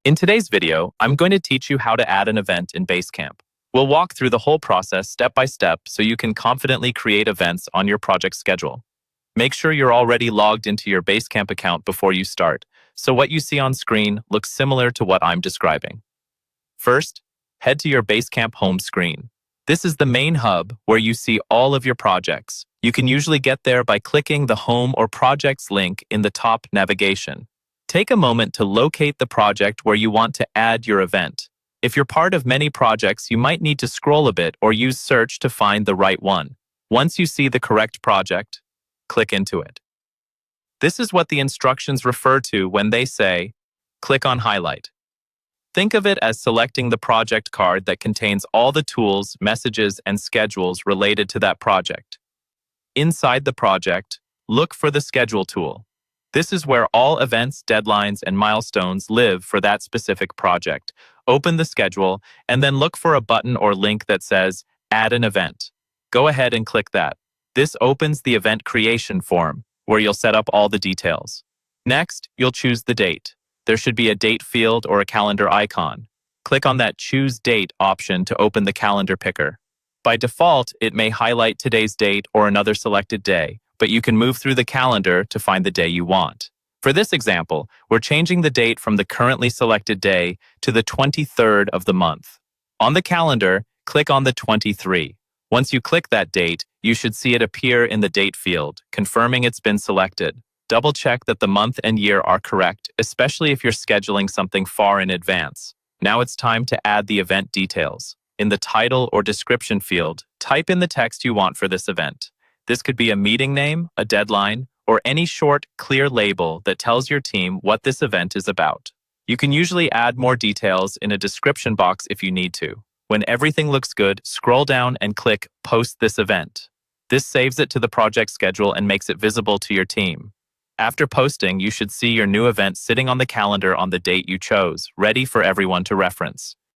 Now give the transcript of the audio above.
In today's video, I'm going to teach you how to add an event in Basecamp. We'll walk through the whole process step by step so you can confidently create events on your project schedule. Make sure you're already logged into your Basecamp account before you start, so what you see on screen looks similar to what I'm describing. First, head to your Basecamp home screen. This is the main hub where you see all of your projects. You can usually get there by clicking the Home or Projects link in the top navigation. Take a moment to locate the project where you want to add your event. If you're part of many projects, you might need to scroll a bit or use search to find the right one. Once you see the correct project, click into it. This is what the instructions refer to when they say, click on Highlight. Think of it as selecting the project card that contains all the tools, messages, and schedules related to that project. Inside the project, look for the Schedule tool. This is where all events, deadlines, and milestones live for that specific project. Open the schedule and then look for a button or link that says Add an Event. Go ahead and click that. This opens the event creation form, where you'll set up all the details. Next, you'll choose the date. There should be a date field or a calendar icon. Click on that Choose Date option to open the calendar picker. By default, it may highlight today's date or another selected day, but you can move through the calendar to find the day you want. For this example, we're changing the date from the currently selected day to the 23rd of the month. On the calendar, click on the 23. Once you click that date, you should see it appear in the date field, confirming it's been selected. Double-check that the month and year are correct, especially if you're scheduling something far in advance. Now it's time to add the event details. In the title or description field, type in the text you want for this event. This could be a meeting name, a deadline, or any short, clear label that tells your team what this event is about. You can usually add more details in a description box if you need to. When everything looks good, scroll down and click Post this event. This saves it to the project schedule and makes it visible to your team. After posting, you should see your new event sitting on the calendar on the date you chose, ready for everyone to reference.